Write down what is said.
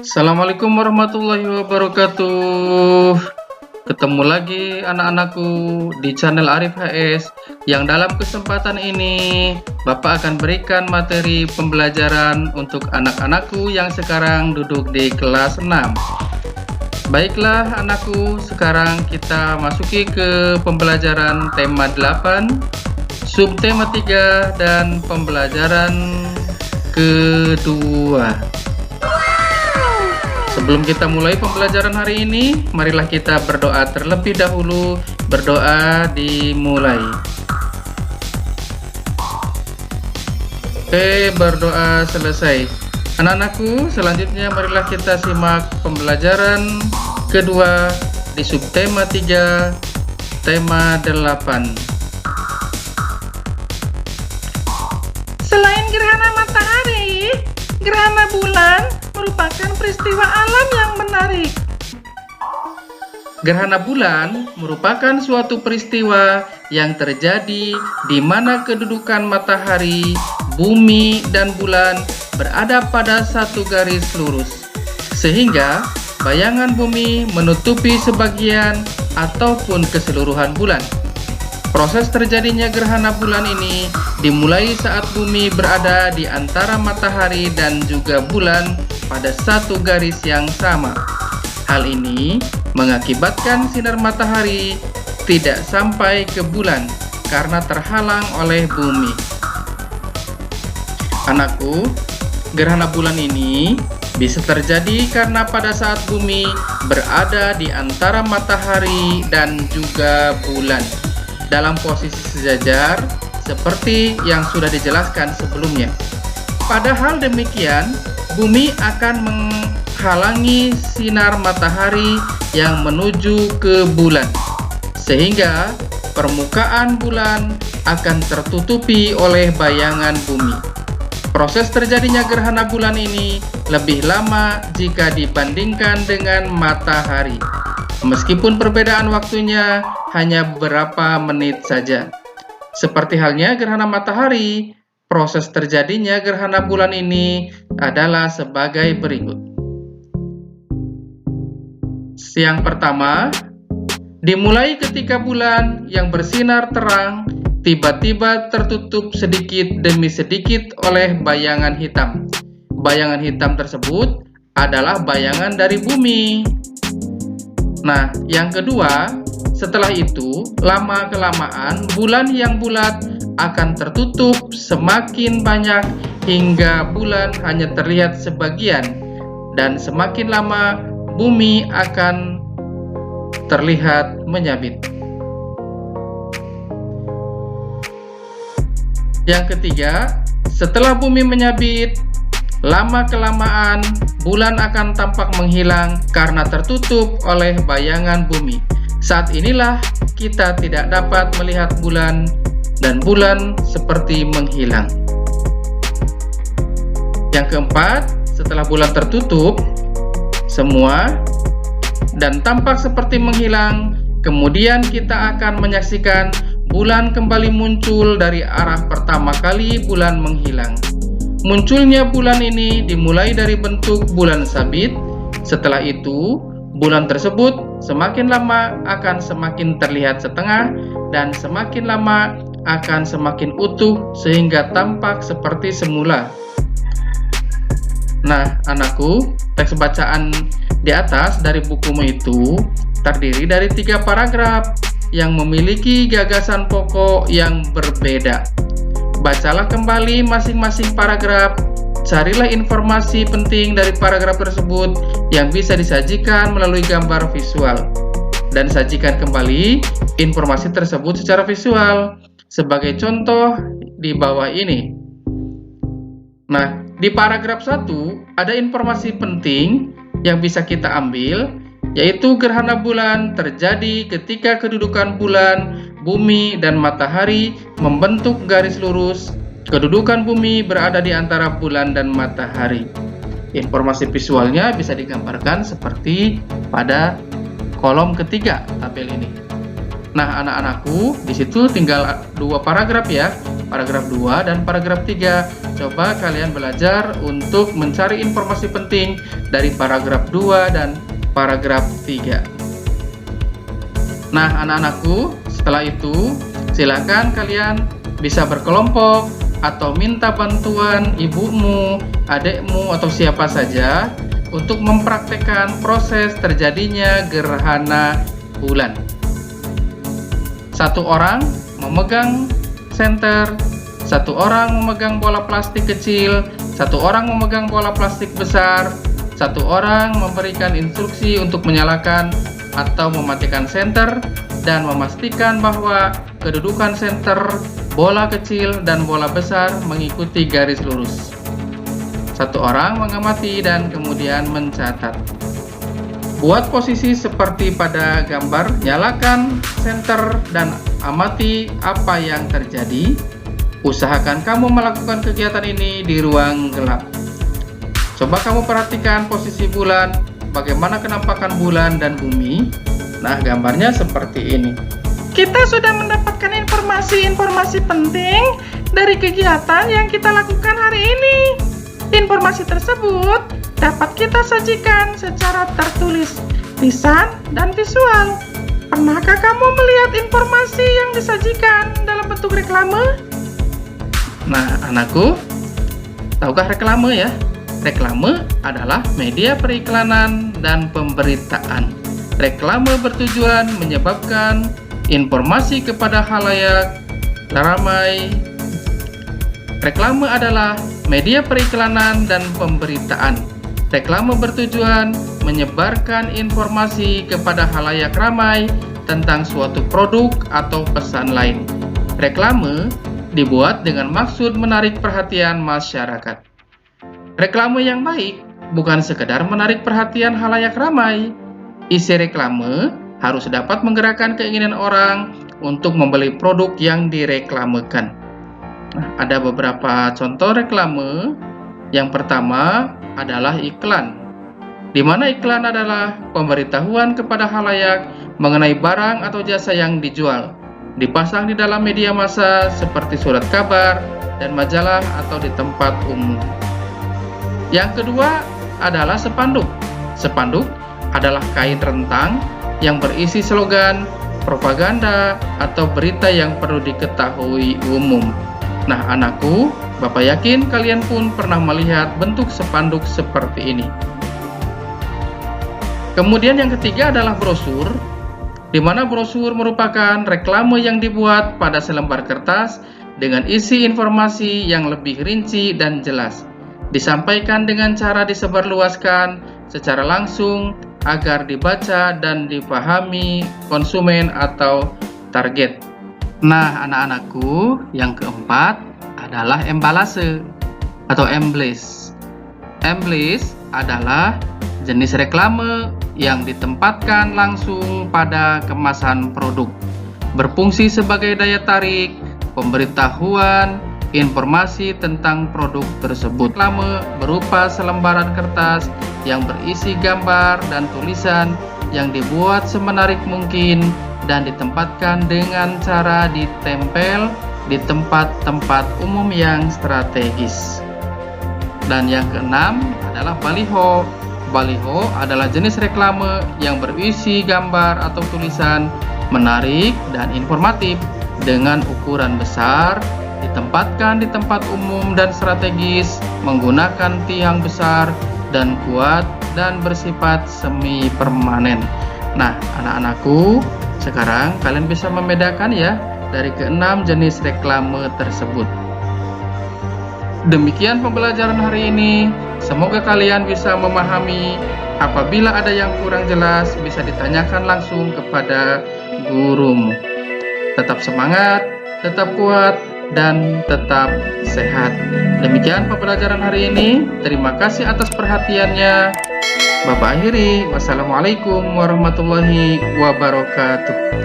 Assalamualaikum warahmatullahi wabarakatuh. Ketemu lagi anak-anakku di channel Arif HS, yang dalam kesempatan ini Bapak akan berikan materi pembelajaran untuk anak-anakku yang sekarang duduk di kelas 6. Baiklah anakku, sekarang kita masuki ke pembelajaran tema 8, subtema 3 dan pembelajaran kedua. Sebelum kita mulai pembelajaran hari ini, marilah kita berdoa terlebih dahulu. Berdoa dimulai. Oke, berdoa selesai. Anak-anakku, selanjutnya marilah kita simak pembelajaran kedua di subtema 3, tema 8. Selain gerhana matahari, gerhana bulan merupakan peristiwa alam yang menarik. Gerhana bulan merupakan suatu peristiwa yang terjadi di mana kedudukan matahari, bumi, dan bulan berada pada satu garis lurus, sehingga bayangan bumi menutupi sebagian ataupun keseluruhan bulan. Proses terjadinya gerhana bulan ini dimulai saat bumi berada di antara matahari dan juga bulan pada satu garis yang sama. Hal ini mengakibatkan sinar matahari tidak sampai ke bulan karena terhalang oleh bumi. Anakku, gerhana bulan ini bisa terjadi karena pada saat bumi berada di antara matahari dan juga bulan dalam posisi sejajar seperti yang sudah dijelaskan sebelumnya. Padahal demikian, bumi akan menghalangi sinar matahari yang menuju ke bulan, sehingga permukaan bulan akan tertutupi oleh bayangan bumi. Proses terjadinya gerhana bulan ini lebih lama jika dibandingkan dengan matahari, meskipun perbedaan waktunya hanya beberapa menit saja. Seperti halnya gerhana matahari, proses terjadinya gerhana bulan ini adalah sebagai berikut. Yang pertama, dimulai ketika bulan yang bersinar terang tiba-tiba tertutup sedikit demi sedikit oleh bayangan hitam. Bayangan hitam tersebut adalah bayangan dari bumi. Nah, yang kedua, setelah itu, lama-kelamaan bulan yang bulat akan tertutup semakin banyak hingga bulan hanya terlihat sebagian, dan semakin lama bumi akan terlihat menyabit. Yang ketiga, setelah bumi menyabit, lama-kelamaan bulan akan tampak menghilang karena tertutup oleh bayangan bumi. Saat inilah kita tidak dapat melihat bulan dan bulan seperti menghilang. Yang keempat, setelah bulan tertutup semua dan tampak seperti menghilang, kemudian kita akan menyaksikan bulan kembali muncul dari arah pertama kali bulan menghilang. Munculnya bulan ini dimulai dari bentuk bulan sabit. Setelah itu, bulan tersebut semakin lama akan semakin terlihat setengah dan semakin lama akan semakin utuh sehingga tampak seperti semula. Nah, anakku, teks bacaan di atas dari bukumu itu terdiri dari 3 paragraf yang memiliki gagasan pokok yang berbeda. Bacalah kembali masing-masing paragraf, carilah informasi penting dari paragraf tersebut yang bisa disajikan melalui gambar visual, dan sajikan kembali informasi tersebut secara visual. Sebagai contoh di bawah ini. Nah, di paragraf 1 ada informasi penting yang bisa kita ambil, yaitu gerhana bulan terjadi ketika kedudukan bulan, bumi, dan matahari membentuk garis lurus. Kedudukan bumi berada di antara bulan dan matahari. Informasi visualnya bisa digambarkan seperti pada kolom ketiga tabel ini. Nah, anak-anakku, di situ tinggal 2 paragraf ya, paragraf 2 dan paragraf 3. coba kalian belajar untuk mencari informasi penting dari paragraf 2 dan paragraf 3. Nah, anak-anakku, setelah itu silakan kalian bisa berkelompok atau minta bantuan ibumu, adikmu, atau siapa saja untuk mempraktekkan proses terjadinya gerhana bulan. Satu orang memegang senter, satu orang memegang bola plastik kecil, satu orang memegang bola plastik besar, satu orang memberikan instruksi untuk menyalakan atau mematikan senter dan memastikan bahwa kedudukan senter, bola kecil, dan bola besar mengikuti garis lurus. Satu orang mengamati dan kemudian mencatat. Buat posisi seperti pada gambar, nyalakan senter dan amati apa yang terjadi. Usahakan kamu melakukan kegiatan ini di ruang gelap. Coba kamu perhatikan posisi bulan, bagaimana kenampakan bulan dan bumi. Nah, gambarnya seperti ini. Kita sudah mendapatkan informasi-informasi penting dari kegiatan yang kita lakukan hari ini. Informasi tersebut dapat kita sajikan secara tertulis, lisan, dan visual. Pernahkah kamu melihat informasi yang disajikan dalam bentuk reklame? Nah, anakku, tahukah reklame ya? Reklame adalah media periklanan dan pemberitaan. Reklame bertujuan menyebabkan informasi kepada khalayak ramai. Reklame adalah media periklanan dan pemberitaan. Reklame bertujuan menyebarkan informasi kepada khalayak ramai tentang suatu produk atau pesan lain. Reklame dibuat dengan maksud menarik perhatian masyarakat. Reklame yang baik bukan sekedar menarik perhatian khalayak ramai. Isi reklame harus dapat menggerakkan keinginan orang untuk membeli produk yang direklamekan. Nah, ada beberapa contoh reklame. Yang pertama adalah iklan, di mana iklan adalah pemberitahuan kepada khalayak mengenai barang atau jasa yang dijual, dipasang di dalam media massa seperti surat kabar dan majalah atau di tempat umum. Yang kedua adalah spanduk. Spanduk adalah kain rentang yang berisi slogan, propaganda, atau berita yang perlu diketahui umum. Nah, anakku, Bapak yakin kalian pun pernah melihat bentuk spanduk seperti ini. Kemudian yang ketiga adalah brosur, di mana brosur merupakan reklame yang dibuat pada selembar kertas dengan isi informasi yang lebih rinci dan jelas. Disampaikan dengan cara disebarluaskan secara langsung agar dibaca dan dipahami konsumen atau target. Nah, anak-anakku, yang keempat adalah embalase atau emblis. Emblis adalah jenis reklame yang ditempatkan langsung pada kemasan produk, berfungsi sebagai daya tarik, pemberitahuan, informasi tentang produk tersebut. Reklame berupa selembaran kertas yang berisi gambar dan tulisan yang dibuat semenarik mungkin dan ditempatkan dengan cara ditempel di tempat-tempat umum yang strategis. Dan yang keenam adalah baliho. Baliho adalah jenis reklame yang berisi gambar atau tulisan menarik dan informatif dengan ukuran besar, ditempatkan di tempat umum dan strategis, menggunakan tiang besar dan kuat dan bersifat semi permanen. Nah, anak-anakku, sekarang kalian bisa membedakan ya dari keenam jenis reklame tersebut. Demikian pembelajaran hari ini. Semoga kalian bisa memahami. Apabila ada yang kurang jelas, bisa ditanyakan langsung kepada gurumu. Tetap semangat, tetap kuat, dan tetap sehat. Demikian pembelajaran hari ini. Terima kasih atas perhatiannya. Bapak akhiri. Wassalamualaikum warahmatullahi wabarakatuh.